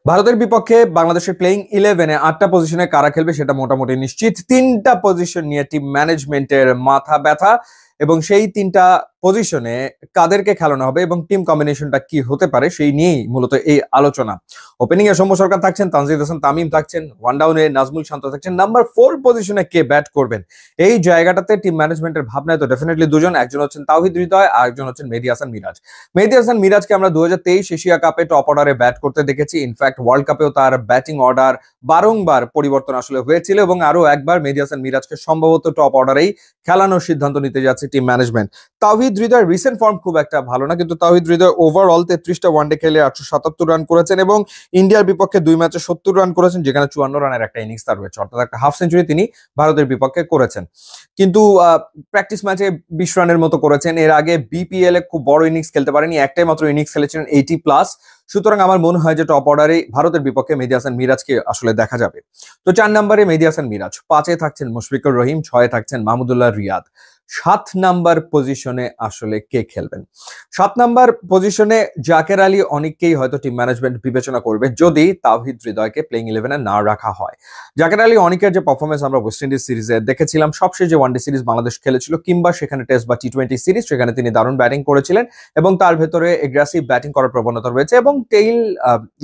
ভারতের বিপক্ষে বাংলাদেশের প্লেইং 11-এ 8টা পজিশনে কারা খেলবে সেটা মোটামুটি নিশ্চিত। 3টা পজিশন নিয়ে টিম ম্যানেজমেন্টের মাথা ব্যথা, এবং সেই 3টা পজিশনে কাদেরকে খেলানো হবে এবং টিম কম্বিনেশনটা কি হতে পারে সেই নিয়েই মূলত এই আলোচনা। ওপেনিং এ সৌম্য সরকার থাকছেন, তানজিদ হাসান তামিম থাকছেন, ওয়ান ডাউনে নাজমুল শান্ত থাকছেন, নাম্বার 4 পজিশনে কে ব্যাট করবেন এই জায়গাটাতে টিম ম্যানেজমেন্টের ভাবনায় তো ডেফিনেটলি দুজন, একজন হচ্ছেন তাওহিদ হৃদয় আর একজন হচ্ছেন মেহেদী হাসান মিরাজ। মেহেদী হাসান মিরাজকে আমরা 2023 এশিয়া কাপে টপ অর্ডারে ব্যাট করতে দেখেছি। ইনফ্যাক্ট ওয়ার্ল্ড কাপেও তার ব্যাটিং অর্ডার বারংবার পরিবর্তন আসলে হয়েছিল, এবং আরো একবার মেহেদী হাসান মিরাজকে সম্ভবত টপ অর্ডারেই খেলানোর সিদ্ধান্ত নিতে যাচ্ছে টিম ম্যানেজমেন্ট। তাওহিদ হৃদয়ের রিসেন্ট ফর্ম খুব একটা ভালো না, কিন্তু তাওহিদ হৃদয় ওভারঅল 33টা ওয়ানডে খেলে 877 রান করেছেন এবং ইন্ডিয়ার বিপক্ষে 2 ম্যাচে 70 রান করেছেন, যেখানে 54 রানের একটা ইনিংস তার রয়েছে, অর্থাৎ একটা হাফ সেঞ্চুরি তিনি ভারতের বিপক্ষে করেছেন। কিন্তু প্র্যাকটিস ম্যাচে 20 রানের মতো করেছেন। এর আগে বিপিএল এ খুব বড় ইনিংস খেলতে পারেনি, একটাই মাত্র ইনিংস খেলেছিলেন 80+। সুতরাং আমার মনে হয় যে টপ অর্ডারে ভারতের বিপক্ষে মেহেদী হাসান মিরাজকে আসলে দেখা যাবে। তো 4 নম্বরে মেহেদী হাসান মিরাজ, 5-এ থাকছেন মুশফিকুর রহিম, 6-এ থাকছেন মাহমুদুল্লাহ রিয়াদ। 7 নাম্বার পজিশনে আসলে কে খেলবেন? 7 নাম্বার পজিশনে জাকের আলী অনেককেই হয়তো টিম ম্যানেজমেন্ট বিবেচনা করবে যদি তাওহিদ হৃদয়কে প্লেইং 11-এ না রাখা হয়। জাকের আলী অনেকের যে পারফরমেন্স আমরা ওয়েস্ট ইন্ডিজ সিরিজে দেখেছিলাম, সবশেষ যে ওয়ানডে সিরিজ বাংলাদেশ খেলেছিল কিংবা সেখানে টেস্ট বা টি20 সিরিজ, সেখানে তিনি দারুণ ব্যাটিং করেছিলেন এবং তার ভেতরে এগ্রেসিভ ব্যাটিং করার প্রবণতা রয়েছে এবং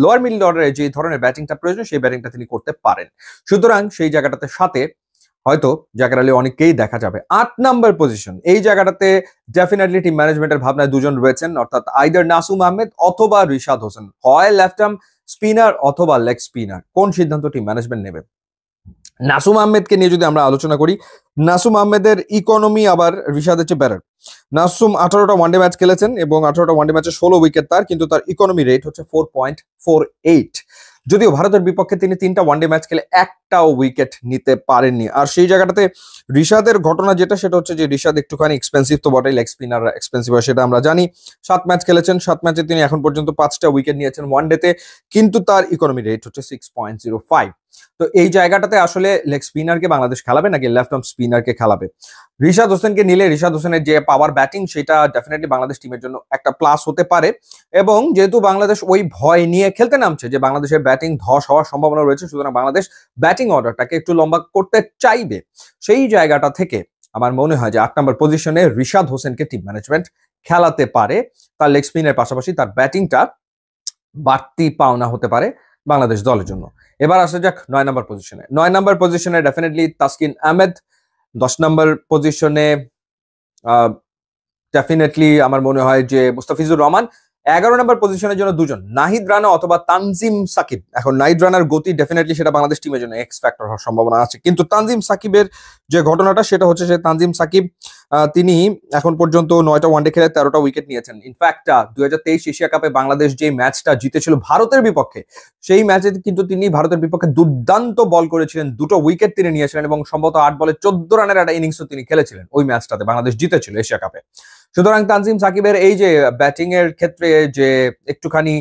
লোয়ার মিডল অর্ডারে যে ধরনের ব্যাটিংটা প্রয়োজন সেই ব্যাটিংটা তিনি করতে পারেন। সুতরাং সেই জায়গাটাতে সাথে হয়তো জাকের আলী অনেককেই দেখা যাবে। 8 নাম্বার পজিশন, এই জায়গাটাতে ডেফিনেটলি টিম ম্যানেজমেন্টের ভাবনায় দুজন রয়েছেন, অর্থাৎ আইদার নাসুম আহমেদ অথবা রিশাদ হোসেন, হয় লেফট আর্ম স্পিনার অথবা লেগ স্পিনার। কোন সিদ্ধান্ত টিম ম্যানেজমেন্ট নেবে? নাসুম আহমেদকে নিয়ে যদি আমরা আলোচনা করি, নাসুম আহমেদের ইকোনমি আবার রিশাদের চেয়ে বেটার। নাসুম 18টা ওয়ানডে ম্যাচ খেলেছেন এবং 18টা ওয়ানডে ম্যাচে 16 উইকেট তার, কিন্তু তার ইকোনমি রেট হচ্ছে 4.48। যদিও ভারতের বিপক্ষে তিনি 3টা ওয়ানডে ম্যাচ খেলে একটাও উইকেট নিতে পারেননি। আর সেই জায়গাটাতে রিশাদের ঘটনা যেটা, সেটা হচ্ছে যে রিশাদ একটুখানি এক্সপেন্সিভ তো বটেই, লেগ স্পিনার এক্সপেন্সিভ হয় সেটা আমরা জানি। 7 ম্যাচ খেলেছেন, 7 ম্যাচে তিনি এখন পর্যন্ত 5টা উইকেট নিয়েছেন ওয়ানডেতে, কিন্তু তার ইকোনমি রেট হচ্ছে 6.05। তো এই জায়গাটাতে আসলে লেগ স্পিনারকে বাংলাদেশ খেলাবে নাকি লেফট আর্ম স্পিনারকে খেলাবে? রিশাদ হোসেনকে নিলে রিশাদ হোসেনের যে পাওয়ার ব্যাটিং সেটা ডেফিনেটলি বাংলাদেশ টিমের জন্য একটা প্লাস হতে পারে, এবং যেহেতু বাংলাদেশ ওই ভয় নিয়ে খেলতে নামছে যে বাংলাদেশের ব্যাটিং ধস হওয়ার সম্ভাবনা রয়েছে, সুতরাং বাংলাদেশ ব্যাটিং অর্ডারটাকে একটু লম্বা করতে চাইবে। সেই জায়গাটা থেকে আমার মনে হয় যে 8 নম্বর পজিশনে রিশাদ হোসেনকে টিম ম্যানেজমেন্ট খেলাতে পারে। তার লেগ স্পিনের পাশাপাশি তার ব্যাটিংটা বাড়তি পাওনা হতে পারে বাংলাদেশ দলের জন্য। এবার আসা যাক 9 নম্বর পজিশনে। 9 নম্বর পজিশনে ডেফিনেটলি তাসকিন আহমেদ। 10 নম্বর পজিশনে ডেফিনেটলি আমার মনে হয় যে মুস্তাফিজুর রহমান। 11 নম্বর পজিশনের জন্য দুজন, নাহিদ রানা অথবা তানজিম সাকিব। এখন নাহিদ রানার গতি ডেফিনেটলি সেটা বাংলাদেশ টিমের জন্য এক্স ফ্যাক্টর হওয়ার সম্ভাবনা আছে, কিন্তু তানজিম সাকিবের যে ঘটনাটা সেটা হচ্ছে যে তানজিম সাকিব তিনি এখন পর্যন্ত 9টা ওয়ানডে খেলে 13টা উইকেট নিয়েছেন। ইনফ্যাক্ট 2023 এশিয়া কাপে বাংলাদেশ যে ম্যাচটা জিতেছিল ভারতের বিপক্ষে, সেই ম্যাচে কিন্তু তিনি ভারতের বিপক্ষে দুর্দান্ত বল করেছিলেন, 2টো উইকেট তিনি নিয়েছিলেন এবং সম্ভবত 8 বলে 14 রানের একটা ইনিংসও তিনি খেলেছিলেন ওই ম্যাচটাতে, বাংলাদেশ জিতেছিল এশিয়া কাপে। সুতরাং তানজিম সাকিবের এই যে ব্যাটিং এর ক্ষেত্রে যে একটুখানি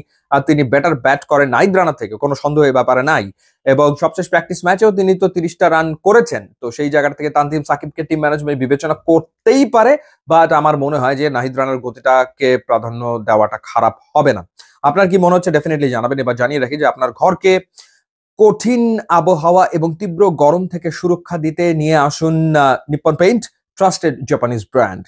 তিনি বেটার ব্যাট করেন নাহিদ রানা থেকে, কোনো সন্দেহ এই ব্যাপারে নাই, এবং সবশেষ প্র্যাকটিস ম্যাচেও তিনি তো 30টা রান করেছেন। তো সেই জায়গা থেকে তানজিম সাকিবকে টিম ম্যানেজমেন্ট বিবেচনা করতেই পারে, বাট আমার মনে হয় যে নাহিদ রানার গতিটাকে প্রাধান্য দেওয়াটা খারাপ হবে না। আপনার কি মনে হচ্ছে ডেফিনেটলি জানাবেন। এবার জানিয়ে রাখি যে আপনার ঘরকে কঠিন আবহাওয়া এবং তীব্র গরম থেকে সুরক্ষা দিতে নিয়ে আসুন Nippon paint, trusted Japanese brand.